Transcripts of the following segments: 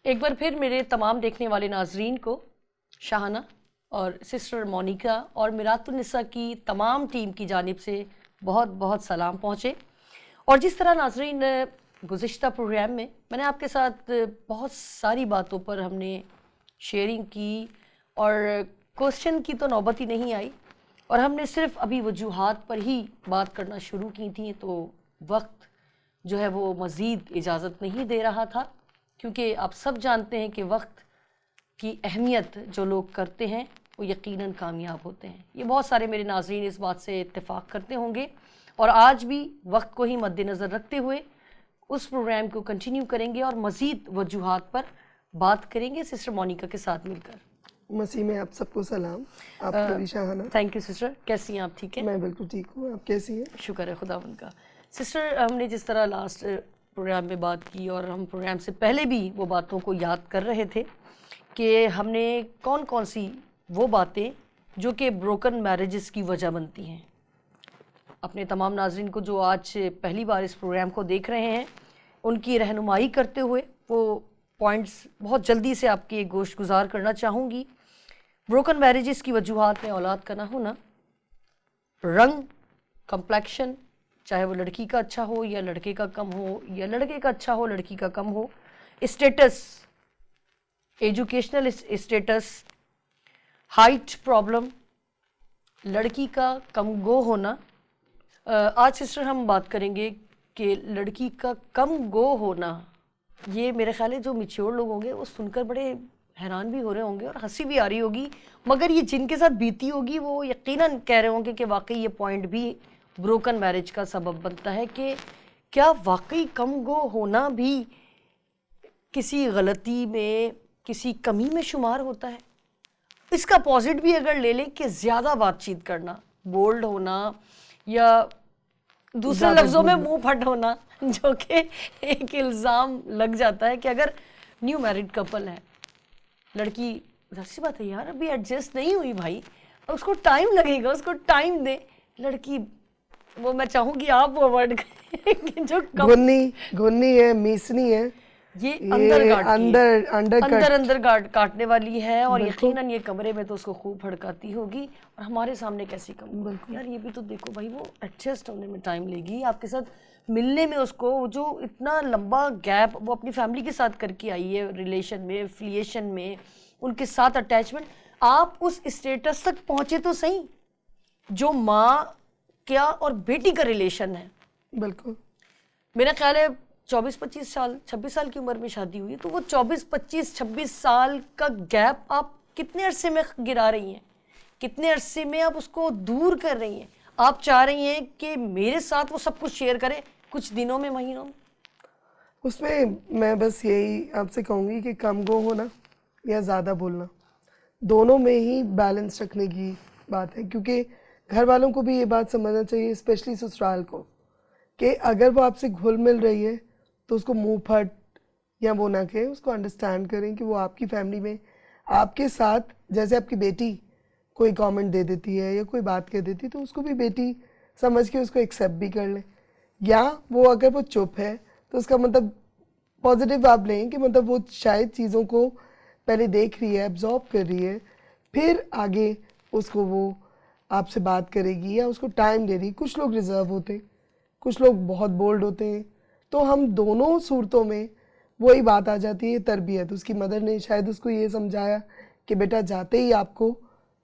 एक बार फिर मेरे तमाम देखने वाले नाजरीन को शाहाना और सिस्टर मोनिका और मिरातुन्निसा की तमाम टीम की जानिब से बहुत बहुत सलाम पहुँचे। और जिस तरह नाजरीन गुज़िश्ता प्रोग्राम में मैंने आपके साथ बहुत सारी बातों पर हमने शेयरिंग की और क्वेश्चन की तो नौबत ही नहीं आई और हमने सिर्फ अभी वजूहात पर ही बात करना शुरू की थी, तो वक्त जो है वो मज़ीद इजाज़त नहीं दे रहा था, क्योंकि आप सब जानते हैं कि वक्त की अहमियत जो लोग करते हैं वो यकीनन कामयाब होते हैं। ये बहुत सारे मेरे नाज़रीन इस बात से इत्तेफाक करते होंगे और आज भी वक्त को ही मद्देनज़र रखते हुए उस प्रोग्राम को कंटिन्यू करेंगे और मज़ीद वजूहात पर बात करेंगे सिस्टर मोनिका के साथ मिलकर। मसीह में आप सबको सलाम। आप भी शाहाना। थैंक यू सिस्टर, कैसी हैं आप? ठीक है, मैं बिल्कुल ठीक हूँ, आप कैसी हैं? शुक्र है खुदावंद का। सिस्टर, हमने जिस तरह लास्ट प्रोग्राम में बात की और हम प्रोग्राम से पहले भी वो बातों को याद कर रहे थे कि हमने कौन कौन सी वो बातें जो कि ब्रोकन मैरिजेस की वजह बनती हैं, अपने तमाम नाज़रीन को जो आज पहली बार इस प्रोग्राम को देख रहे हैं उनकी रहनुमाई करते हुए वो पॉइंट्स बहुत जल्दी से आपकी गोश्त गुजार करना चाहूँगी। ब्रोकन मैरिजेस की वजूहात में औलाद का ना होना, रंग, कंप्लेक्शन, चाहे वो लड़की का अच्छा हो या लड़के का कम हो या लड़के का अच्छा हो लड़की का कम हो, status, educational status, height problem, लड़की का कम गो होना। आज सिस्टर हम बात करेंगे कि लड़की का कम गो होना, ये मेरे ख्याल है जो मैच्योर लोग होंगे वो सुनकर बड़े हैरान भी हो रहे होंगे और हंसी भी आ रही होगी, मगर ये जिनके साथ बीती होगी वो यकीनन कह रहे होंगे कि वाकई ये पॉइंट भी ब्रोकन मैरिज का सबब बनता है कि क्या वाकई कम गो होना भी किसी गलती में, किसी कमी में शुमार होता है। इसका पॉजिटिव भी अगर ले लें कि ज़्यादा बातचीत करना, बोल्ड होना या दूसरे लफ्ज़ों में मुंह फट होना, जो कि एक इल्ज़ाम लग जाता है कि अगर न्यू मैरिड कपल है, लड़की ज़ाहिर सी बात है यार अभी एडजस्ट नहीं हुई भाई, उसको टाइम लगेगा, उसको टाइम दे। लड़की, वो मैं चाहूँगी आप वो वर्ड जो घुन्नी है, मीसनी है, ये अंदर काटने वाली है और यकीनन ये कमरे में तो उसको खूब भड़काती होगी और हमारे सामने कैसी कम यार। ये भी तो देखो भाई, वो एडजस्ट होने में टाइम लेगी, आपके साथ मिलने में, उसको जो इतना लंबा गैप वो अपनी फैमिली के साथ करके आई है, रिलेशन में, एफिलिएशन में, उनके साथ अटैचमेंट, आप उस स्टेटस तक पहुँचे तो सही जो माँ क्या और बेटी का रिलेशन है। बिल्कुल, मेरा ख्याल है 24-25 साल, 26 साल की उम्र में शादी हुई है, तो वो 24-25-26 साल का गैप आप कितने अरसे में गिरा रही हैं, कितने अरसे में आप उसको दूर कर रही हैं। आप चाह रही हैं कि मेरे साथ वो सब कुछ शेयर करे कुछ दिनों में, महीनों में। उसमें मैं बस यही आपसे कहूँगी कि कम गो होना या ज़्यादा बोलना, दोनों में ही बैलेंस रखने की बात है, क्योंकि घर वालों को भी ये बात समझना चाहिए, स्पेशली ससुराल को, कि अगर वो आपसे घुल मिल रही है तो उसको मुंह फट या वो ना कहें, उसको अंडरस्टैंड करें कि वो आपकी फैमिली में आपके साथ, जैसे आपकी बेटी कोई कमेंट दे देती है या कोई बात कह देती है तो उसको भी बेटी समझ के उसको एक्सेप्ट भी कर लें, या वो अगर वो चुप है तो उसका मतलब पॉजिटिव आप लें कि मतलब वो शायद चीज़ों को पहले देख रही है, एब्जॉर्ब कर रही है, फिर आगे उसको वो आपसे बात करेगी या उसको टाइम दे रही। कुछ लोग रिजर्व होते हैं, कुछ लोग बहुत बोल्ड होते हैं, तो हम दोनों सूरतों में वही बात आ जाती है, तरबियत। उसकी मदर ने शायद उसको ये समझाया कि बेटा जाते ही आपको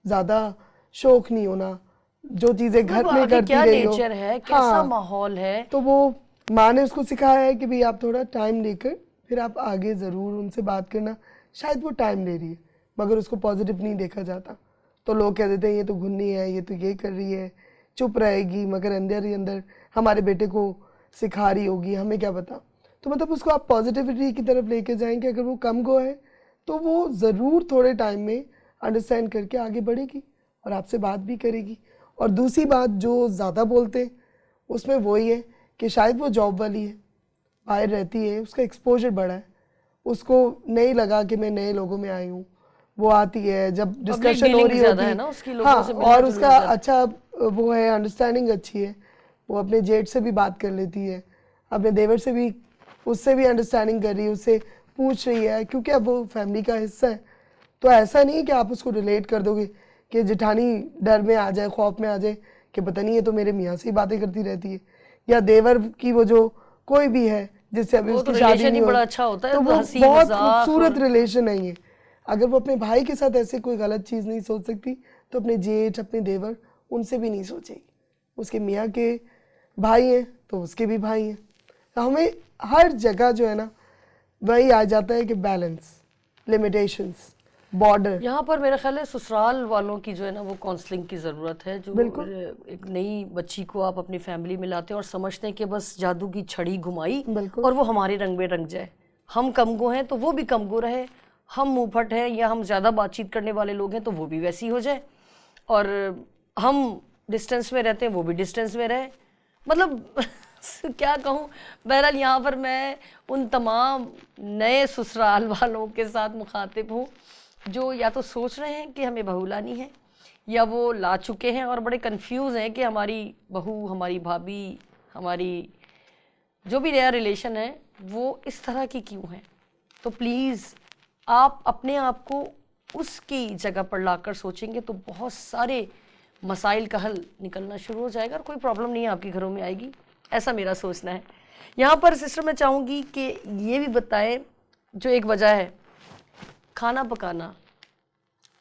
ज़्यादा शौक नहीं होना, जो चीज़ें घर में करती रही हो, नेचर है, कैसा माहौल है, तो वो माँ ने उसको सिखाया है कि भाई आप थोड़ा टाइम लेकर फिर आप आगे ज़रूर उनसे बात करना। शायद वो टाइम ले रही है मगर उसको पॉजिटिव नहीं देखा जाता, तो लोग कह देते हैं ये तो घुन्नी है, ये तो ये कर रही है, चुप रहेगी, मगर अंदर ही अंदर हमारे बेटे को सिखा रही होगी, हमें क्या पता। तो मतलब उसको आप पॉजिटिविटी की तरफ लेके जाएंगे। अगर वो कम गो है तो वो ज़रूर थोड़े टाइम में अंडरस्टैंड करके आगे बढ़ेगी और आपसे बात भी करेगी। और दूसरी बात, जो ज़्यादा बोलते हैं उसमें वही है कि शायद वो जॉब वाली है, बाहर रहती है, उसका एक्सपोजर बड़ा है, उसको नहीं लगा कि मैं नए लोगों में आई हूँ, वो आती है जब डिस्कशन हो रही होती है, हाँ, और उसका अच्छा वो है, अंडरस्टैंडिंग अच्छी है, वो अपने जेठ से भी बात कर लेती है, अपने देवर से भी, उससे भी अंडरस्टैंडिंग कर रही है, उससे पूछ रही है, क्योंकि अब वो फैमिली का हिस्सा है, तो ऐसा नहीं है कि आप उसको रिलेट कर दोगे कि जेठानी डर में आ जाए, खौफ में आ जाए कि पता नहीं है तो मेरे मियाँ से ही बातें करती रहती है, या देवर की वो जो कोई भी है जिससे अभी वो तो उसकी शादी रिलेशन ही नहीं बड़ा हुई, अच्छा होता है, तो वो हंसी बहुत मजाक खूबसूरत और रिलेशन है ये। अगर वो अपने भाई के साथ ऐसे कोई गलत चीज़ नहीं सोच सकती तो अपने जेठ, अपने देवर, उनसे भी नहीं सोचेगी। उसके मियाँ के भाई हैं तो उसके भी भाई हैं। तो हमें हर जगह जो है ना वही आ जाता है कि बैलेंस, लिमिटेशंस, बॉर्डर। यहाँ पर मेरा ख्याल है ससुराल वालों की जो है ना वो काउंसलिंग की ज़रूरत है। जो बिल्कुल एक नई बच्ची को आप अपनी फैमिली में लाते हैं और समझते हैं कि बस जादू की छड़ी घुमाई बिल्कुल और वो हमारे रंग में रंग जाए, हम कमगो हैं तो वो भी कमगो रहे, हम मुंहफट हैं या हम ज़्यादा बातचीत करने वाले लोग हैं तो वो भी वैसी हो जाए, और हम डिस्टेंस में रहते हैं वो भी डिस्टेंस में रहे। मतलब क्या कहूँ। बहरहाल यहाँ पर मैं उन तमाम नए ससुराल वालों के साथ मुखातिब हूँ जो या तो सोच रहे हैं कि हमें बहू लानी है, या वो ला चुके हैं और बड़े कंफ्यूज हैं कि हमारी बहू, हमारी भाभी, हमारी जो भी नया रिलेशन है वो इस तरह की क्यों है। तो प्लीज़ आप अपने आप को उसकी जगह पर लाकर सोचेंगे तो बहुत सारे मसाइल का हल निकलना शुरू हो जाएगा और कोई प्रॉब्लम नहीं आपके घरों में आएगी, ऐसा मेरा सोचना है। यहाँ पर सिस्टर मैं चाहूँगी कि ये भी बताएं, जो एक वजह है, खाना पकाना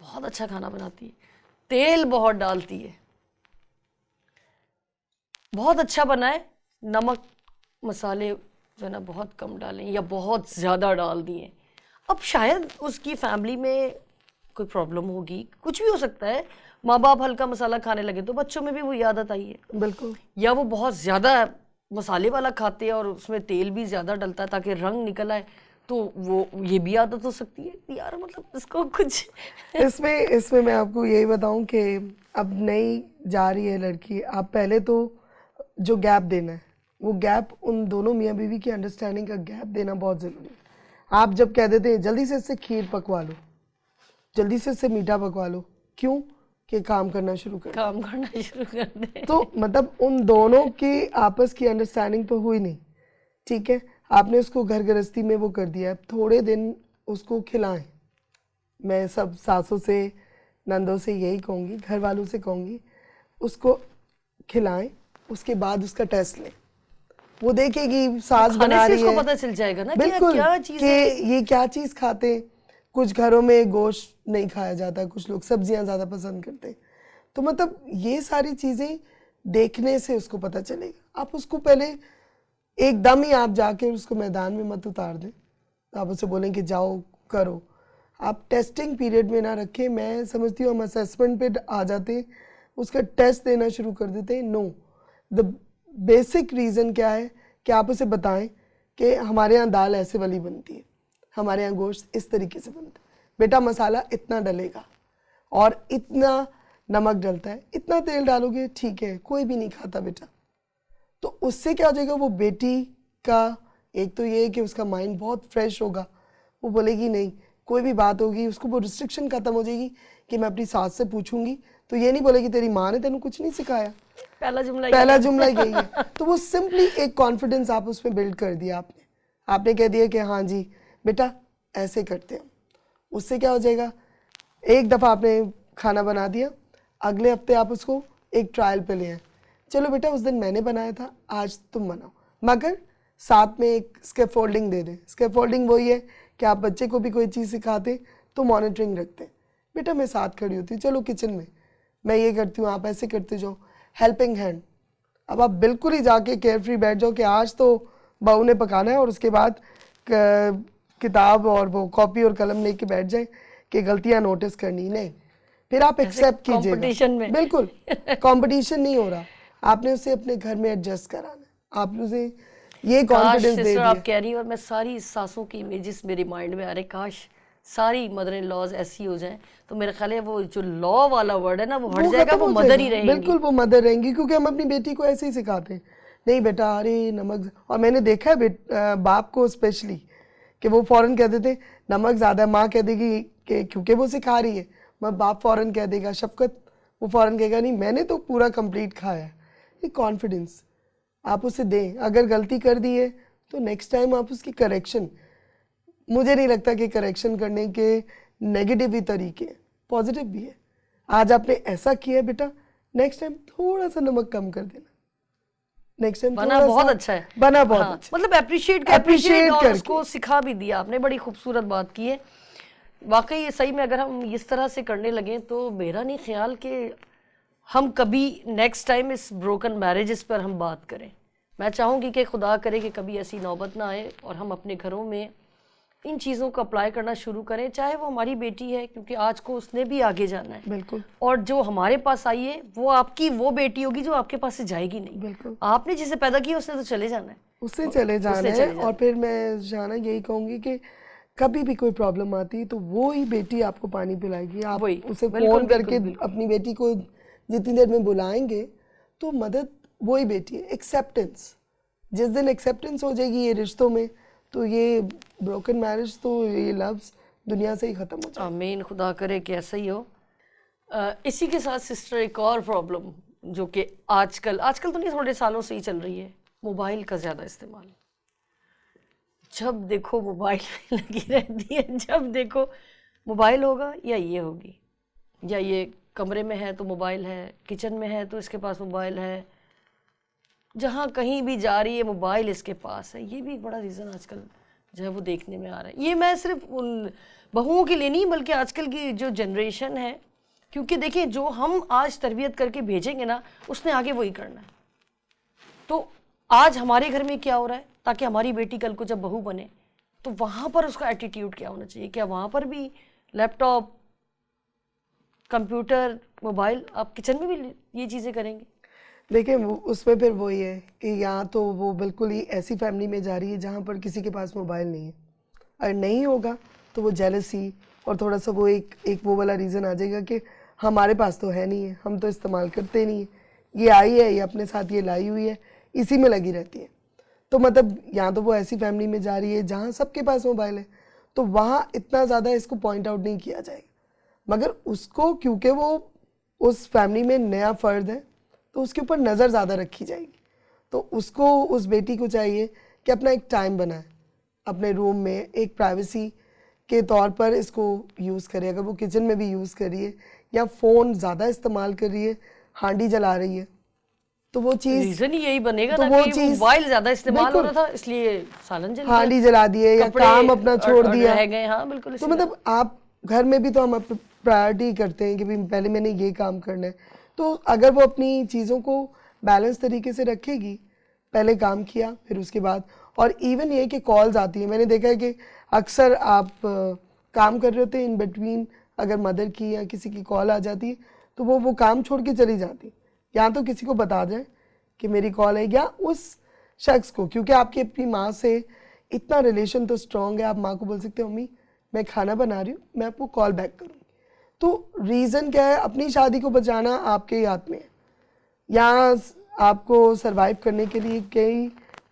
बहुत अच्छा खाना बनाती है, तेल बहुत डालती है, बहुत अच्छा बनाए, नमक मसाले जो है ना बहुत कम डालें या बहुत ज़्यादा डाल दिए। अब शायद उसकी फैमिली में कोई प्रॉब्लम होगी, कुछ भी हो सकता है, माँ बाप हल्का मसाला खाने लगे तो बच्चों में भी वही आदत आई है, बिल्कुल। या वो बहुत ज़्यादा मसाले वाला खाते हैं और उसमें तेल भी ज़्यादा डलता है ताकि रंग निकल आए, तो वो ये भी आदत हो सकती है यार। मतलब इसको कुछ इसमें इसमें मैं आपको यही बताऊं कि अब नई जा रही है लड़की, आप पहले तो जो गैप देना है वो गैप उन दोनों मियाँ बीवी की अंडरस्टैंडिंग का गैप देना बहुत ज़रूरी है। आप जब कह देते हैं जल्दी से इससे खीर पकवा लो, जल्दी से इससे मीठा पकवा लो, क्यों कि काम करना शुरू कर, काम करना शुरू कर दे। तो मतलब उन दोनों की आपस की अंडरस्टैंडिंग तो हुई नहीं, ठीक है। आपने उसको घर गृहस्थी में वो कर दिया, थोड़े दिन उसको खिलाएं। मैं सब सासों से, नंदों से यही कहूँगी, घर वालों से कहूँगी, उसको खिलाएं, उसके बाद उसका टेस्ट लें। वो देखेगी सास खाने बना से रही उसको है, पता चल जाएगा ना कि बिल्कुल, क्या चीज़ कि है। ये क्या चीज़ खाते हैं। कुछ घरों में गोश्त नहीं खाया जाता, कुछ लोग सब्जियां ज़्यादा पसंद करते हैं, तो मतलब ये सारी चीज़ें देखने से उसको पता चलेगा। आप उसको पहले एकदम ही आप जाके उसको मैदान में मत उतार दें, आप उसे बोलें कि जाओ करो, आप टेस्टिंग पीरियड में ना रखें। मैं समझती हूँ हम असेसमेंट पे आ जाते हैं, उसका टेस्ट देना शुरू कर देते हैं। नो, द बेसिक रीज़न क्या है कि आप उसे बताएं कि हमारे यहाँ दाल ऐसे वाली बनती है, हमारे यहाँ गोश्त इस तरीके से बनता है, बेटा मसाला इतना डलेगा और इतना नमक डलता है, इतना तेल डालोगे, ठीक है, कोई भी नहीं खाता बेटा। तो उससे क्या हो जाएगा, वो बेटी का एक तो ये है कि उसका माइंड बहुत फ्रेश होगा, वो बोलेगी नहीं, कोई भी बात होगी उसको वो रिस्ट्रिक्शन खत्म हो जाएगी कि मैं अपनी सास से पूछूंगी तो ये नहीं बोलेगी तेरी माँ ने तेनू कुछ नहीं सिखाया, पहला जुमला यही है। तो वो सिंपली एक कॉन्फिडेंस आप उसमें बिल्ड कर दिया आपने कह दिया कि हाँ जी बेटा ऐसे करते हैं। उससे क्या हो जाएगा, एक दफ़ा आपने खाना बना दिया, अगले हफ्ते आप उसको एक ट्रायल पे ले आए, चलो बेटा उस दिन मैंने बनाया था, आज तुम बनाओ, मगर साथ में एक स्कैफोल्डिंग दे दें। स्कैफोल्डिंग वही है कि आप बच्चे को भी कोई चीज़ सिखाते तो मॉनिटरिंग रखते हैं, बेटा मैं साथ खड़ी होती हूँ, चलो किचन में मैं ये करती हूँ, आप ऐसे करते जाओ, हेल्पिंग हैंड। अब आप बिल्कुल ही जाके केयर फ्री बैठ जाओ कि आज तो बहू ने पकाना है और उसके बाद किताब और वो कॉपी और कलम लेके बैठ जाए कि गलतियाँ नोटिस करनी नहीं, फिर आप एक्सेप्ट कीजिएगा। कंपटीशन में बिल्कुल कंपटीशन नहीं हो रहा, आपने उसे अपने घर में एडजस्ट कराना है, आपने उसे ये कॉन्फिडेंस दे सिस्टर दिया। आप कह रही हैं और मैं सारी सासों की इमेजेस मेरे माइंड में आ रहे, काश सारी मदर इन लॉज ऐसी हो जाएं, तो मेरा ख्याल है वो जो लॉ वाला वर्ड है ना वो हट जाएगा, खत्म वो हो मदर जाएगा। ही रहेंगी। बिल्कुल वो मदर रहेंगी, क्योंकि हम अपनी बेटी को ऐसे ही सिखाते हैं, नहीं बेटा अरे नमक, और मैंने देखा है बाप को स्पेशली कि वो फौरन कह देते नमक ज़्यादा है, माँ कह देगी कि क्योंकि वो सिखा रही है, मैं बाप फौरन कह देगा शफकत, वो फौरन कहेगा नहीं मैंने तो पूरा कंप्लीट खाया है। ये कॉन्फिडेंस आप उसे दें, अगर गलती कर दी है तो नेक्स्ट टाइम आप उसकी करेक्शन, मुझे नहीं लगता कि करेक्शन करने के नेगेटिव भी तरीके हैं, पॉजिटिव भी है। आज आपने ऐसा किया बेटा, नेक्स्ट टाइम थोड़ा सा नमक कम कर देना, नेक्स्ट टाइम बना बहुत अच्छा है, बना बहुत हाँ, अच्छा, मतलब अप्रिशिएट Appreciate और करके। उसको सिखा भी दिया आपने, बड़ी खूबसूरत बात की है। वाकई ये सही में अगर हम इस तरह से करने लगे तो मेरा नहीं ख्याल कि हम कभी नेक्स्ट टाइम इस ब्रोकन मैरिजेस पर हम बात करें। मैं चाहूँगी कि खुदा करे कि कभी ऐसी नौबत ना आए और हम अपने घरों में इन चीज़ों को अप्लाई करना शुरू करें, चाहे वो हमारी बेटी है, क्योंकि आज को उसने भी आगे जाना है। बिल्कुल और जो हमारे पास आई है वो आपकी वो बेटी होगी जो आपके पास से जाएगी नहीं। बिल्कुल, आपने जिसे पैदा किया उसने तो चले जाना है, उससे चले जाना उसने है। चले जाना और फिर मैं जाना यही कहूँगी कि कभी भी कोई प्रॉब्लम आती है तो वो ही बेटी आपको पानी पिलाएगी। आप वही, उसे बिल्कुल, फ़ोन करके बिल्कुल, बिल्कुल। अपनी बेटी को जितनी देर में बुलाएंगे तो मदद वही बेटी है। एक्सेप्टेंस, जिस दिन एक्सेप्टेंस हो जाएगी ये रिश्तों में, तो ये ब्रोकन मैरिज, तो ये लव्स दुनिया से ही ख़त्म हो जाए। आमीन, खुदा करे कि ऐसा ही हो। इसी के साथ सिस्टर एक और प्रॉब्लम जो कि आजकल तो नहीं, थोड़े सालों से ही चल रही है, मोबाइल का ज़्यादा इस्तेमाल। जब देखो मोबाइल में लगी रहती है, जब देखो मोबाइल होगा या ये होगी, या ये कमरे में है तो मोबाइल है, किचन में है तो इसके पास मोबाइल है, जहाँ कहीं भी जा रही है मोबाइल इसके पास है। ये भी एक बड़ा रीज़न आजकल जो है वो देखने में आ रहा है। ये मैं सिर्फ उन बहुओं के लिए नहीं बल्कि आजकल की जो जनरेशन है, क्योंकि देखिए जो हम आज तरबियत करके भेजेंगे ना उसने आगे वही करना है। तो आज हमारे घर में क्या हो रहा है, ताकि हमारी बेटी कल को जब बहू बने तो वहाँ पर उसका एटीट्यूड क्या होना चाहिए। क्या वहाँ पर भी लैपटॉप, कंप्यूटर, मोबाइल, आप किचन में भी ये चीज़ें करेंगे? देखिए उसमें फिर वही है कि या तो वो बिल्कुल ही ऐसी फैमिली में जा रही है जहाँ पर किसी के पास मोबाइल नहीं है, और नहीं होगा तो वो जेलसी और थोड़ा सा वो एक वो वाला रीज़न आ जाएगा कि हमारे पास तो है नहीं है, हम तो इस्तेमाल करते नहीं है, ये आई है, ये अपने साथ ये लाई हुई है, इसी में लगी रहती है। तो मतलब या तो वो ऐसी फैमिली में जा रही है जहाँ सबके पास मोबाइल है, तो वहाँ इतना ज़्यादा इसको पॉइंट आउट नहीं किया जाएगा, मगर उसको क्योंकि वो उस फैमिली में नया फ़र्द है तो उसके ऊपर नज़र ज़्यादा रखी जाएगी। तो उसको, उस बेटी को चाहिए कि अपना एक टाइम बनाए, अपने रूम में एक प्राइवेसी के तौर पर इसको यूज़ करे। अगर वो किचन में भी यूज़ कर रही है या फ़ोन ज़्यादा इस्तेमाल कर रही है, हांडी जला रही है, तो वो चीज़, रीजन ही यही बनेगा तो ना वो कि चीज़ मोबाइल ज्यादा इस्तेमाल हो बिल्कुल, रहा था इसलिए सालन जल गया, हांडी जला दिए या कपड़े काम अपना छोड़ दिया। रह गए। हाँ बिल्कुल, तो इसी मतलब आप घर में भी तो हम प्रायोरिटी करते हैं कि भाई पहले मैंने ये काम करना है। तो अगर वो अपनी चीज़ों को बैलेंस तरीके से रखेगी, पहले काम किया फिर उसके बाद। और इवन ये कि कॉल्स आती हैं, मैंने देखा है कि अक्सर आप काम कर रहे होते हैं, इन बिटवीन अगर मदर की या किसी की कॉल आ जाती है तो वो काम छोड़ के चली जाती, या तो किसी को बता दें कि मेरी कॉल है, या उस शख्स को, क्योंकि आपकी अपनी माँ से इतना रिलेशन तो स्ट्रॉन्ग है, आप माँ को बोल सकते हो मम्मी मैं खाना बना रही हूँ, मैं आपको कॉल बैक करूँगी। तो रीज़न क्या है, अपनी शादी को बचाना आपके ही हाथ में है, या आपको सरवाइव करने के लिए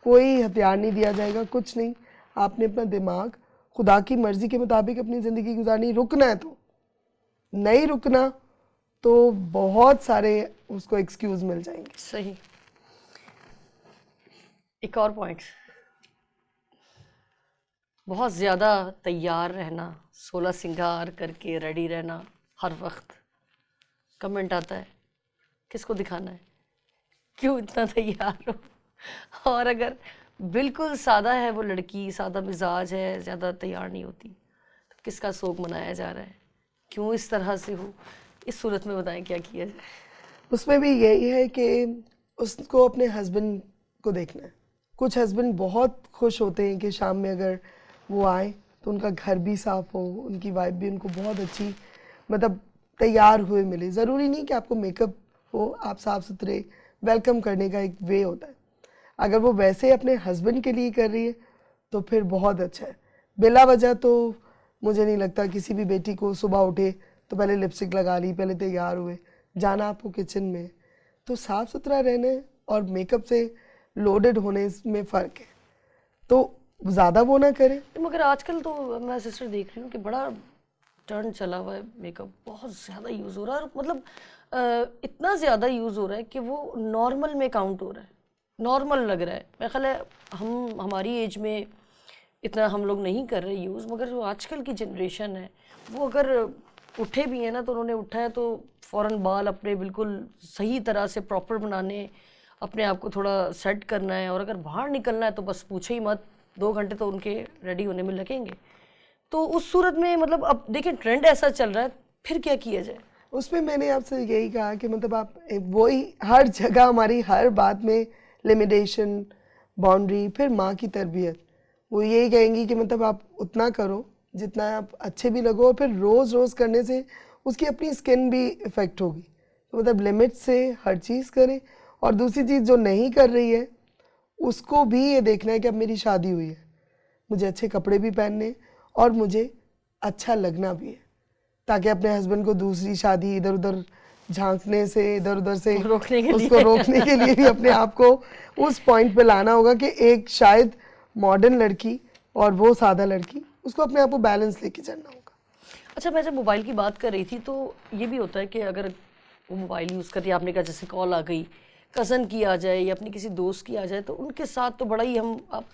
कोई हथियार नहीं दिया जाएगा, कुछ नहीं। आपने अपना दिमाग खुदा की मर्ज़ी के मुताबिक अपनी ज़िंदगी गुजारनी, रुकना है तो, नहीं रुकना तो बहुत सारे उसको एक्सक्यूज़ मिल जाएंगे। सही। एक और पॉइंट, बहुत ज़्यादा तैयार रहना, 16 सिंगार करके रेडी रहना हर वक्त। कमेंट आता है किसको दिखाना है, क्यों इतना तैयार हो। और अगर बिल्कुल सादा है वो लड़की, सादा मिजाज है, ज़्यादा तैयार नहीं होती, तो किसका शोक मनाया जा रहा है, क्यों इस तरह से हो। इस सूरत में बताएं क्या किया जाए। उसमें भी यही है कि उसको अपने हस्बैंड को देखना है। कुछ हस्बैंड बहुत खुश होते हैं कि शाम में अगर वो आए तो उनका घर भी साफ़ हो, उनकी वाइफ भी उनको बहुत अच्छी मतलब तैयार हुए मिले। ज़रूरी नहीं कि आपको मेकअप हो, आप साफ़ सुथरे, वेलकम करने का एक वे होता है। अगर वो वैसे अपने हस्बैंड के लिए कर रही है तो फिर बहुत अच्छा है। बिला वजह तो मुझे नहीं लगता किसी भी बेटी को सुबह उठे तो पहले लिपस्टिक लगा ली, पहले तैयार हुए, जाना आपको किचन में, तो साफ़ सुथरा रहने और मेकअप से लोडेड होने में फ़र्क है। तो ज़्यादा वो ना करें। मगर आजकल तो मैं सिस्टर देख रही हूँ कि बड़ा टर्न चला हुआ है, मेकअप बहुत ज़्यादा यूज़ हो रहा है, और मतलब इतना ज़्यादा यूज़ हो रहा है कि वो नॉर्मल में काउंट हो रहा है, नॉर्मल लग रहा है। मेरा ख्याल है हम हमारी एज में इतना हम लोग नहीं कर रहे यूज़, मगर जो आजकल की जनरेशन है वो अगर उठे भी हैं ना तो उन्होंने उठा है तो फ़ौरन बाल अपने बिल्कुल सही तरह से प्रॉपर बनाने, अपने आप को थोड़ा सेट करना है, और अगर बाहर निकलना है तो बस पूछे ही मत, 2 घंटे तो उनके रेडी होने में लगेंगे। तो उस सूरत में मतलब अब देखिए ट्रेंड ऐसा चल रहा है, फिर क्या किया जाए? उसमें मैंने आपसे यही कहा कि मतलब आप वही हर जगह हमारी हर बात में लिमिटेशन, बाउंड्री, फिर माँ की तरबियत, वो यही कहेंगी कि मतलब आप उतना करो जितना आप अच्छे भी लगो, और फिर रोज़ रोज़ करने से उसकी अपनी स्किन भी इफ़ेक्ट होगी। तो मतलब लिमिट से हर चीज़ करें। और दूसरी चीज़ जो नहीं कर रही है उसको भी ये देखना है कि अब मेरी शादी हुई है, मुझे अच्छे कपड़े भी पहनने हैं और मुझे अच्छा लगना भी है, ताकि अपने हस्बैंड को दूसरी शादी इधर उधर झांकने से, इधर उधर से रोकने के उसको लिए। रोकने के लिए भी अपने आप को उस पॉइंट पे लाना होगा कि एक शायद मॉडर्न लड़की और वो सादा लड़की, उसको अपने आप को बैलेंस लेके चलना होगा। अच्छा, मैं जब मोबाइल की बात कर रही थी तो ये भी होता है कि अगर वो मोबाइल यूज़ कर रही है, आपने कहा जैसे कॉल आ गई, कज़न की आ जाए या अपनी किसी दोस्त की आ जाए, तो उनके साथ तो बड़ा ही हम आप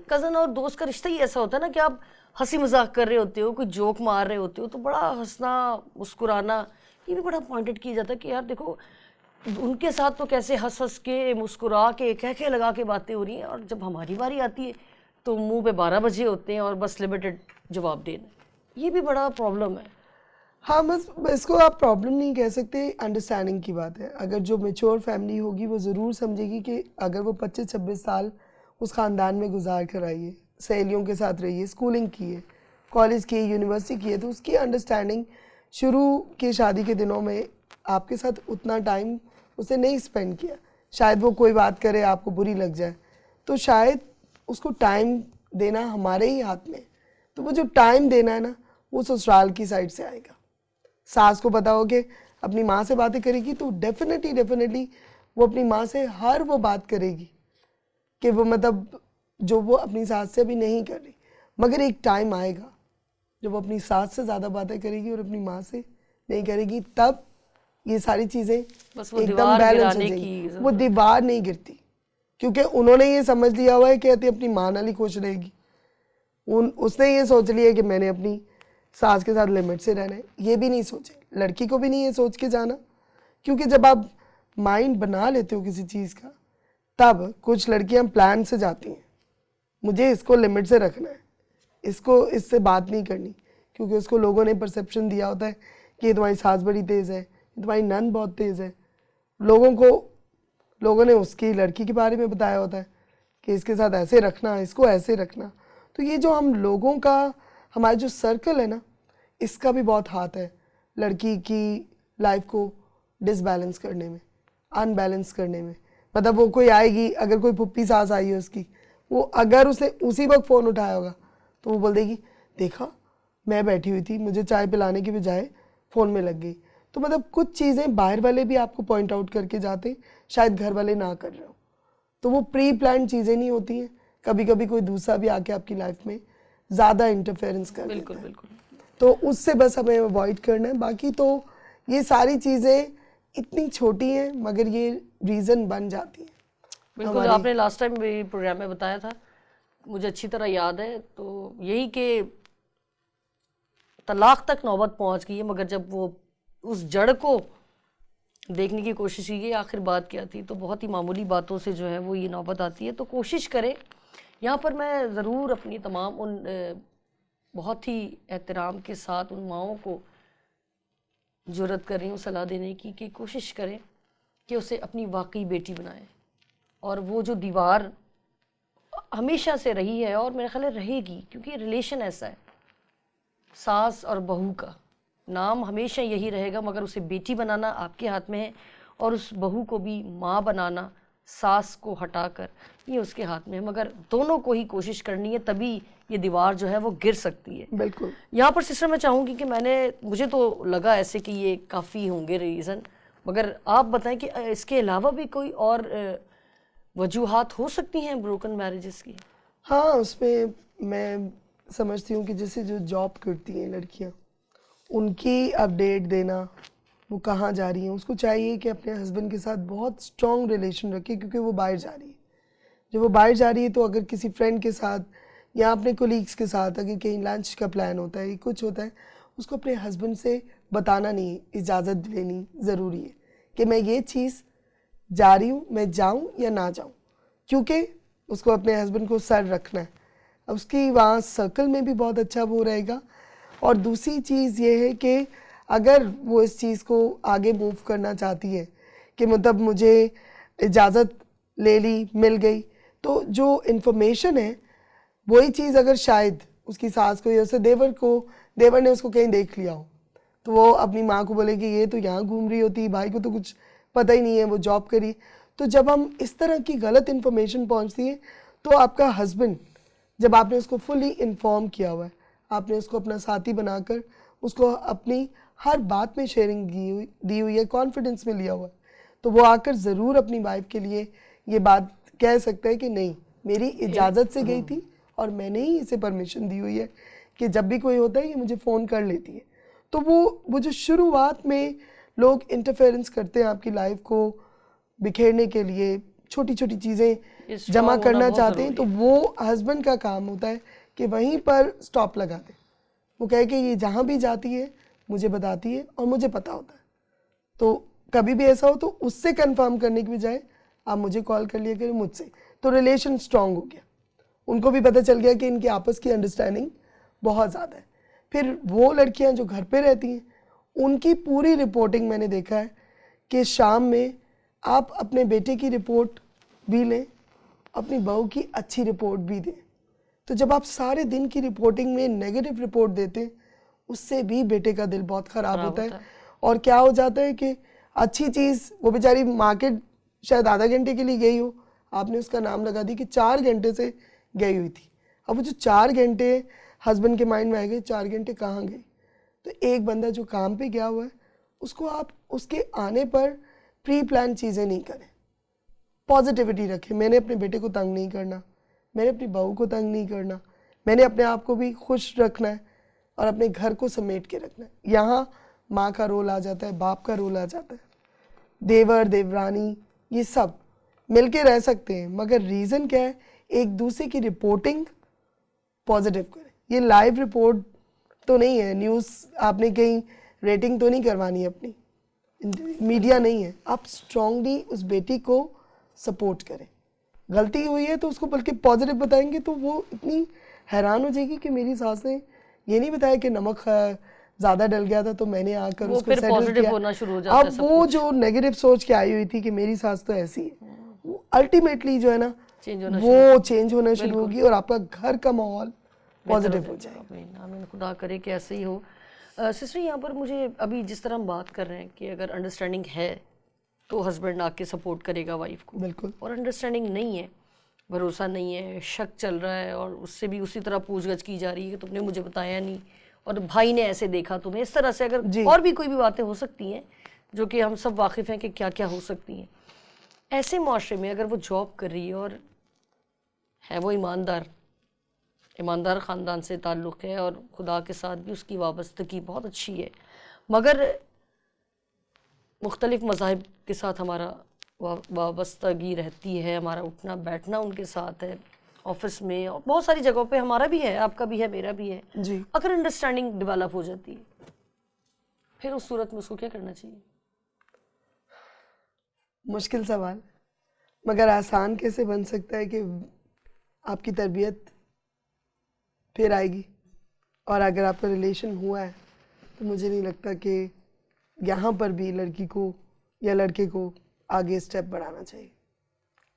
कज़न और दोस्त का रिश्ता ही ऐसा होता है ना कि आप हंसी मजाक कर रहे होते हो, कोई जोक मार रहे होते हो, तो बड़ा हंसना मुस्कुराना ये भी बड़ा पॉइंटेड किया जाता है कि यार देखो उनके साथ तो कैसे हंस हंस के मुस्कुरा के कह लगा के बातें हो रही हैं, और जब हमारी बारी आती है तो मुंह पे 12 बजे होते हैं और बस लिमिटेड जवाब देना। ये भी बड़ा प्रॉब्लम है। हाँ, बस इसको आप प्रॉब्लम नहीं कह सकते, अंडरस्टैंडिंग की बात है। अगर जो मैच्योर फैमिली होगी वो ज़रूर समझेगी कि अगर वो 25-26 साल उस ख़ानदान में गुजार कर आई है, सहेलियों के साथ रही है, स्कूलिंग की है, कॉलेज की है, यूनिवर्सिटी की है, तो उसकी अंडरस्टैंडिंग शुरू के शादी के दिनों में आपके साथ उतना टाइम उसने नहीं स्पेंड किया। शायद वो कोई बात करे आपको बुरी लग जाए, तो शायद उसको टाइम देना हमारे ही हाथ में। तो वो जो टाइम देना है ना, वो ससुराल की साइड से आएगा। सास को पता हो कि अपनी माँ से बातें करेगी तो डेफिनेटली वो अपनी माँ से हर वो बात करेगी कि वो मतलब जो वो अपनी सास से अभी नहीं कर रही, मगर एक टाइम आएगा जब वो अपनी सास से ज़्यादा बातें करेगी और अपनी माँ से नहीं करेगी, तब ये सारी चीज़ें बस वो एकदम दीवार बैलेंस हो गिराने जाएंगी। की वो दीवार नहीं गिरती, क्योंकि उन्होंने ये समझ लिया हुआ है कि अति अपनी माँ नाल ही खुश रहेगी। उसने ये सोच लिया कि मैंने अपनी सास के साथ लिमिट से रहना है। ये भी नहीं सोचे, लड़की को भी नहीं ये सोच के जाना, क्योंकि जब आप माइंड बना लेते हो किसी चीज़ का, तब कुछ लड़कियां प्लान से जाती हैं, मुझे इसको लिमिट से रखना है, इसको इससे बात नहीं करनी, क्योंकि उसको लोगों ने परसेप्शन दिया होता है कि ये तुम्हारी सास बड़ी तेज़ है, तुम्हारी नंद बहुत तेज़ है। लोगों ने उसकी लड़की के बारे में बताया होता है कि इसके साथ ऐसे रखना, इसको ऐसे रखना। तो ये जो हम लोगों का, हमारा जो सर्कल है ना, इसका भी बहुत हाथ है लड़की की लाइफ को डिसबैलेंस करने में, अनबैलेंस करने में। मतलब वो कोई आएगी, अगर कोई पुप्पी सास आई है उसकी, वो अगर उसने उसी वक्त फ़ोन उठाया होगा तो वो बोल देगी, देखा मैं बैठी हुई थी, मुझे चाय पिलाने की बजाय फ़ोन में लग गई। तो मतलब कुछ चीज़ें बाहर वाले भी आपको पॉइंट आउट करके जाते, शायद घर वाले ना कर रहे हो, तो वो प्री प्लान चीज़ें नहीं होती हैं। कभी कभी कोई दूसरा भी आके आपकी लाइफ में ज़्यादा इंटरफेरेंस कर बिल्कुल देता है, बिल्कुल। तो उससे बस हमें अवॉइड करना है। बाकी तो ये सारी चीज़ें इतनी छोटी हैं, मगर ये रीज़न बन जाती हैं बिल्कुल, हमारी। आपने लास्ट टाइम भी प्रोग्राम में बताया था, मुझे अच्छी तरह याद है, तो यही कि तलाक तक नौबत पहुंच गई है, मगर जब वो उस जड़ को देखने की कोशिश की आखिर बात क्या थी, तो बहुत ही मामूली बातों से जो है वो ये नौबत आती है। तो कोशिश करें, यहाँ पर मैं ज़रूर अपनी तमाम उन बहुत ही एहतराम के साथ उन माओं को जुर्रत कर रही हूँ सलाह देने की कि कोशिश करें कि उसे अपनी वाकई बेटी बनाएं, और वो जो दीवार हमेशा से रही है और मेरे ख्याल है रहेगी, क्योंकि रिलेशन ऐसा है, सास और बहू का नाम हमेशा यही रहेगा, मगर उसे बेटी बनाना आपके हाथ में है, और उस बहू को भी माँ बनाना सास को हटाकर ये उसके हाथ में है, मगर दोनों को ही कोशिश करनी है, तभी ये दीवार जो है वो गिर सकती है। बिल्कुल। यहाँ पर सिस्टर मैं चाहूँगी कि मुझे तो लगा ऐसे कि ये काफ़ी होंगे रीज़न, मगर आप बताएं कि इसके अलावा भी कोई और वजूहात हो सकती हैं ब्रोकन मैरिजेस की? हाँ, उसमें मैं समझती हूँ कि जैसे जो जॉब करती हैं लड़कियाँ, उनकी अपडेट देना, वो कहाँ जा रही हैं, उसको चाहिए कि अपने हस्बैंड के साथ बहुत स्ट्रॉन्ग रिलेशन रखे, क्योंकि वो बाहर जा रही है। जब वो बाहर जा रही है तो अगर किसी फ्रेंड के साथ या अपने कोलीग्स के साथ अगर कहीं लंच का प्लान होता है, कुछ होता है, उसको अपने हस्बैंड से बताना नहीं, इजाज़त लेनी ज़रूरी है कि मैं ये चीज़ जा रही हूँ, मैं जाऊँ या ना जाऊँ, क्योंकि उसको अपने हस्बैंड को सर रखना है। अब उसकी वहाँ सर्कल में भी बहुत अच्छा वो रहेगा। और दूसरी चीज़ ये है कि अगर वो इस चीज़ को आगे मूव करना चाहती है कि मतलब मुझे इजाज़त ले ली, मिल गई, तो जो इन्फॉर्मेशन है वही चीज़ अगर शायद उसकी सास को या उससे देवर ने उसको कहीं देख लिया हो, तो वो अपनी माँ को बोले कि ये तो यहाँ घूम रही होती, भाई को तो कुछ पता ही नहीं है, वो जॉब करी। तो जब हम इस तरह की गलत इन्फॉर्मेशन पहुँचती है, तो आपका हस्बैंड, जब आपने उसको फुली इन्फॉर्म किया हुआ है, आपने उसको अपना साथी बनाकर उसको अपनी हर बात में शेयरिंग दी हुई है, कॉन्फिडेंस में लिया हुआ है, तो वो आकर ज़रूर अपनी वाइफ के लिए ये बात कह सकता है कि नहीं, मेरी इजाज़त से गई थी और मैंने ही इसे परमिशन दी हुई है कि जब भी कोई होता है ये मुझे फ़ोन कर लेती है। तो वो जो शुरुआत में लोग इंटरफेरेंस करते हैं आपकी लाइफ को बिखेरने के लिए, छोटी छोटी चीज़ें जमा करना चाहते हैं, तो वो हस्बैंड का काम होता है कि वहीं पर स्टॉप लगा दे। वो कहे कि ये जहाँ भी जाती है मुझे बताती है और मुझे पता होता है, तो कभी भी ऐसा हो तो उससे कंफर्म करने की बजाय आप मुझे कॉल कर लिया करें, मुझसे, तो रिलेशन स्ट्रांग हो गया। उनको भी पता चल गया कि इनकी आपस की अंडरस्टैंडिंग बहुत ज़्यादा है। फिर वो लड़कियां जो घर पे रहती हैं, उनकी पूरी रिपोर्टिंग मैंने देखा है कि शाम में आप अपने बेटे की रिपोर्ट भी लें, अपनी बहू की अच्छी रिपोर्ट भी दें। तो जब आप सारे दिन की रिपोर्टिंग में नेगेटिव रिपोर्ट देते हैं, उससे भी बेटे का दिल बहुत ख़राब होता है। और क्या हो जाता है कि अच्छी चीज़, वो बेचारी मार्केट शायद आधा घंटे के लिए गई हो, आपने उसका नाम लगा दी कि 4 घंटे से गई हुई थी। अब वो जो 4 घंटे हस्बैंड के माइंड में आएंगे, 4 घंटे कहाँ गई? तो एक बंदा जो काम पे गया हुआ है, उसको आप उसके आने पर प्री प्लान चीज़ें नहीं करें, पॉजिटिविटी रखें। मैंने अपने बेटे को तंग नहीं करना, मैंने अपनी बहू को तंग नहीं करना, मैंने अपने आप को भी खुश रखना है और अपने घर को समेट के रखना है। यहाँ माँ का रोल आ जाता है, बाप का रोल आ जाता है, देवर देवरानी ये सब मिलके रह सकते हैं, मगर रीज़न क्या है, एक दूसरे की रिपोर्टिंग पॉजिटिव करें। ये लाइव रिपोर्ट तो नहीं है, न्यूज़ आपने कहीं रेटिंग तो नहीं करवानी है अपनी, मीडिया नहीं है। आप स्ट्रांगली उस बेटी को सपोर्ट करें, गलती हुई है तो उसको बल्कि पॉजिटिव बताएंगे तो वो इतनी हैरान हो जाएगी कि मेरी सास ने ये नहीं बताया कि नमक ज़्यादा डल गया था तो मैंने आकर उसको सेटल किया। होना शुरू हो जाता है। अब वो जो नेगेटिव सोच के आई हुई थी कि मेरी सास तो ऐसी है, वो अल्टीमेटली जो है ना वो चेंज होना शुरू होगी और आपका घर का माहौल पॉजिटिव हो जाएगा। आमीन, खुदा करे कि ऐसे ही हो। सिस्टर, यहाँ पर मुझे अभी जिस तरह हम बात कर रहे हैं कि अगर अंडरस्टैंडिंग है तो हस्बैंड आके सपोर्ट करेगा वाइफ को, बिल्कुल, और अंडरस्टैंडिंग नहीं है, भरोसा नहीं है, शक चल रहा है और उससे भी उसी तरह पूछगछ की जा रही है कि तुमने मुझे बताया नहीं और भाई ने ऐसे देखा तुम्हें, इस तरह से अगर और भी कोई भी बातें हो सकती हैं जो कि हम सब वाकिफ़ हैं कि क्या क्या हो सकती हैं। ऐसे माशरे में अगर वो जॉब कर रही है और है वो ईमानदार ख़ानदान से ताल्लुक़ है और खुदा के साथ भी उसकी वाबस्तगी बहुत अच्छी है, मगर मुख्तलिफ़ मज़ाहिब के साथ हमारा वाबस्तगी रहती है, हमारा उठना बैठना उनके साथ है, ऑफिस में और बहुत सारी जगहों पे हमारा भी है, आपका भी है, मेरा भी है जी। अगर अंडरस्टैंडिंग डेवलप हो जाती है, फिर उस सूरत में उसको क्या करना चाहिए? मुश्किल सवाल, मगर आसान कैसे बन सकता है कि आपकी तरबियत फिर आएगी। और अगर आपका रिलेशन हुआ है तो मुझे नहीं लगता कि यहाँ पर भी लड़की को या लड़के को आगे स्टेप बढ़ाना चाहिए।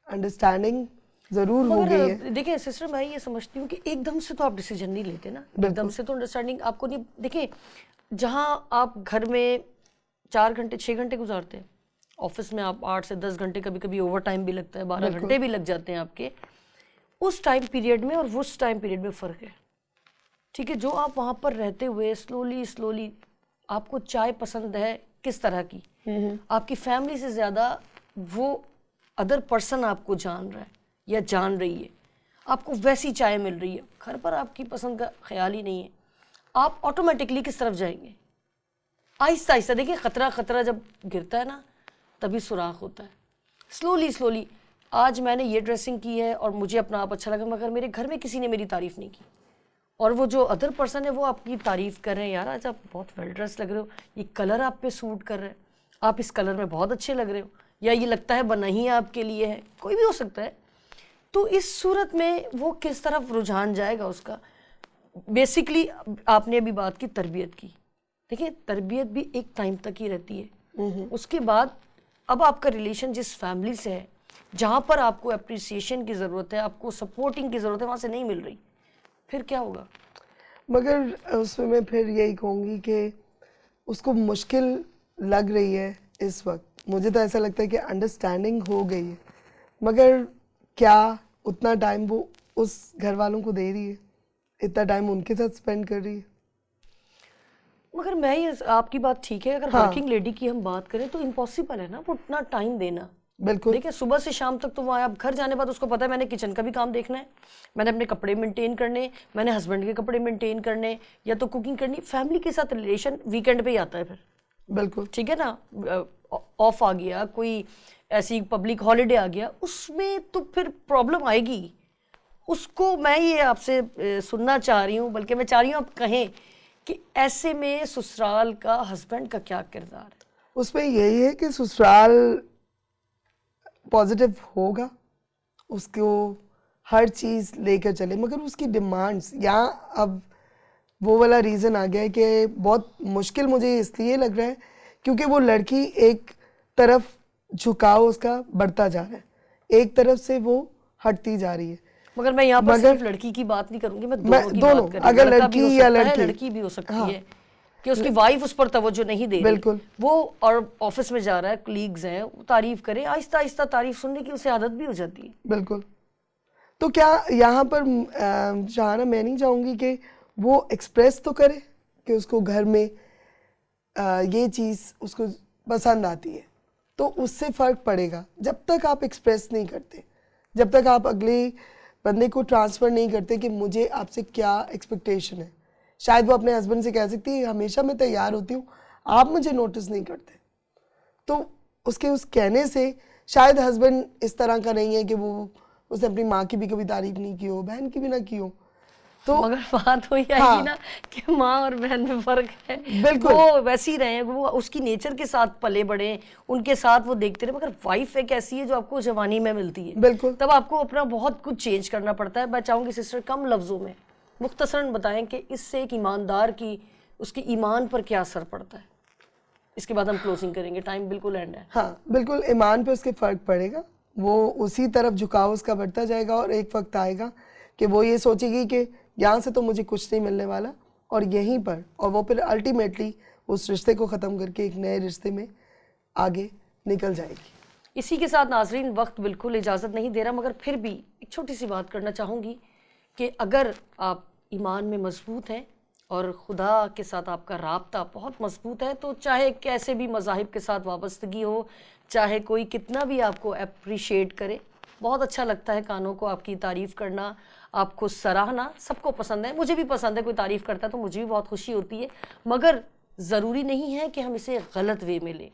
अंडरस्टैंडिंग ज़रूर हो गई है। देखिए सिस्टर, मैं ये समझती हूँ कि एकदम से तो आप डिसीजन नहीं लेते ना, एकदम से तो अंडरस्टैंडिंग आपको नहीं। देखिए, जहाँ आप घर में 4 घंटे 6 घंटे गुजारते हैं, ऑफिस में आप 8 से 10 घंटे, कभी कभी ओवर टाइम भी लगता है, 12 घंटे भी लग जाते हैं आपके, उस टाइम पीरियड में और उस टाइम पीरियड में फ़र्क है। ठीक है, जो आप वहाँ पर रहते हुए स्लोली आपको चाय पसंद है किस तरह की, आपकी फैमिली से ज़्यादा वो अदर पर्सन आपको जान रहा है या जान रही है, आपको वैसी चाय मिल रही है, घर पर आपकी पसंद का ख्याल ही नहीं है, आप ऑटोमेटिकली किस तरफ जाएंगे? आहिस्ता आहिस्ता। देखिए, खतरा जब गिरता है ना तभी सुराख होता है। स्लोली आज मैंने ये ड्रेसिंग की है और मुझे अपना आप अच्छा लगा, मगर मेरे घर में किसी ने मेरी तारीफ़ नहीं की, और वो जो अदर पर्सन है वो आपकी तारीफ़ कर रहे हैं, यार आज आप बहुत वेल ड्रेस लग रहे हो, ये कलर आप पे सूट कर रहा है, आप इस कलर में बहुत अच्छे लग रहे हो, या ये लगता है बना ही आपके लिए है, कोई भी हो सकता है। तो इस सूरत में वो किस तरफ रुझान जाएगा उसका। बेसिकली आपने अभी बात की तरबियत की, देखिए तरबियत भी एक टाइम तक ही रहती है, उसके बाद अब आपका रिलेशन जिस फैमिली से है, जहाँ पर आपको अप्रिसिएशन की ज़रूरत है, आपको सपोर्टिंग की ज़रूरत है, वहाँ से नहीं मिल रही, फिर क्या होगा? मगर उसमें मैं फिर यही कहूँगी कि उसको मुश्किल लग रही है इस वक्त। मुझे तो ऐसा लगता है कि अंडरस्टैंडिंग हो गई है, मगर क्या उतना टाइम वो उस घर वालों को दे रही है, इतना टाइम उनके साथ स्पेंड कर रही है? मगर मैं ये, आपकी बात ठीक है, अगर हाँ। वर्किंग लेडी की हम बात करें तो इम्पॉसिबल है ना वो उतना टाइम देना। बिल्कुल। देखिए सुबह से शाम तक तो वहाँ, अब घर जाने बाद उसको पता है मैंने किचन का भी काम देखना है, मैंने अपने कपड़े मेंटेन करने, मैंने हस्बैंड के कपड़े मेंटेन करने, या तो कुकिंग करनी। फैमिली के साथ रिलेशन वीकेंड पे ही आता है फिर, बिल्कुल ठीक है ना, ऑफ आ गया, कोई ऐसी पब्लिक हॉलीडे आ गया, उसमें तो फिर प्रॉब्लम आएगी। उसको मैं ये आपसे सुनना चाह रही हूँ, बल्कि मैं चाह रही हूँ आप कहें कि ऐसे में ससुराल का हस्बैंड का क्या किरदार है? उसमें यही है कि ससुराल पॉजिटिव होगा, उसको हर चीज़ लेकर चले, मगर उसकी डिमांड्स, यहाँ अब वो वाला रीज़न आ गया है कि बहुत मुश्किल मुझे इसलिए लग रहा है क्योंकि वो लड़की एक तरफ झुकाव उसका बढ़ता जा रहा है, एक तरफ से वो हटती जा रही है। मगर मैं यहाँ पर मगर सिर्फ लड़की की बात नहीं करूंगी, मैं मैं दोनों की दोनों, बात कर रही हूँ। अगर लड़का भी हो लड़की या सकता है, लड़की, लड़की भी हो सकती हाँ, है कि उसकी वाइफ उस पर तवज्जो नहीं दे रही, बिल्कुल। वो और ऑफिस में जा रहा है, कलीग्स हैं, वो तारीफ करे, आहिस्ता आहिस्ता तारीफ सुनने की उसे आदत भी हो जाती है। बिल्कुल। तो क्या यहाँ पर शहाना, मैं नहीं चाहूँगी कि वो एक्सप्रेस तो करे कि उसको घर में ये चीज़ उसको पसंद आती है, तो उससे फ़र्क पड़ेगा। जब तक आप एक्सप्रेस नहीं करते, जब तक आप अगले बंदे को ट्रांसफ़र नहीं करते कि मुझे आपसे क्या एक्सपेक्टेशन है, शायद वो अपने हस्बैंड से कह सकती है हमेशा मैं तैयार होती हूँ, आप मुझे नोटिस नहीं करते, तो उसके उस कहने से शायद हस्बैंड इस तरह का नहीं है कि वो उसने अपनी माँ की भी कभी तारीफ नहीं की हो, बहन की भी ना की हो। तो मगर बात वही आएगी हाँ, ना कि माँ और बहन में फर्क है। बिल्कुल। वो वैसी रहे, वो उसकी नेचर के साथ पले बड़े, उनके साथ वो देखते रहे, मगर वाइफ एक ऐसी है जो आपको जवानी में मिलती है, बिल्कुल। तब आपको अपना बहुत कुछ चेंज करना पड़ता है। मैं चाहूँगी सिस्टर कम लफ्ज़ों में मुख्तसरन बताएं कि इससे एक ईमानदार की, उसके ईमान पर क्या असर पड़ता है। इसके बाद हम क्लोजिंग करेंगे, टाइम बिल्कुल एंड है। हाँ बिल्कुल, ईमान पे उसके फ़र्क पड़ेगा, वो उसी तरफ झुकाव उसका बढ़ता जाएगा, और एक वक्त आएगा कि वो ये सोचेगी कि यहाँ से तो मुझे कुछ नहीं मिलने वाला, और यहीं पर, और वो फिर अल्टीमेटली उस रिश्ते को ख़त्म करके एक नए रिश्ते में आगे निकल जाएगी। इसी के साथ नाजरीन, वक्त बिल्कुल इजाज़त नहीं दे रहा, मगर फिर भी एक छोटी सी बात करना चाहूँगी कि अगर आप ईमान में मजबूत हैं और खुदा के साथ आपका राब्ता बहुत मजबूत है, तो चाहे कैसे भी मज़ाहिब के साथ वाबस्तगी हो, चाहे कोई कितना भी आपको अप्रिशिएट करे, बहुत अच्छा लगता है कानों को आपकी तारीफ़ करना, आपको सराहना, सबको पसंद है, मुझे भी पसंद है, कोई तारीफ़ करता है तो मुझे भी बहुत खुशी होती है, मगर ज़रूरी नहीं है कि हम इसे गलत वे में लें।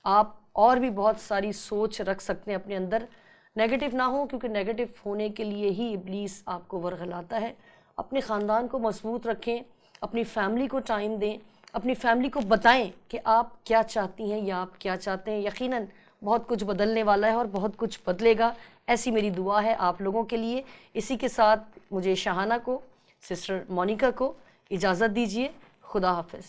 आप और भी बहुत सारी सोच रख सकते हैं अपने अंदर, नेगेटिव ना हो, क्योंकि नेगेटिव होने के लिए ही इब्लीस आपको वरगलाता है। अपने ख़ानदान को मजबूत रखें, अपनी फैमिली को टाइम दें, अपनी फैमिली को बताएं कि आप क्या चाहती हैं या आप क्या चाहते हैं। यकीनन बहुत कुछ बदलने वाला है और बहुत कुछ बदलेगा, ऐसी मेरी दुआ है आप लोगों के लिए। इसी के साथ मुझे शहाना को, सिस्टर मोनिका को इजाज़त दीजिए। खुदा हाफिज़।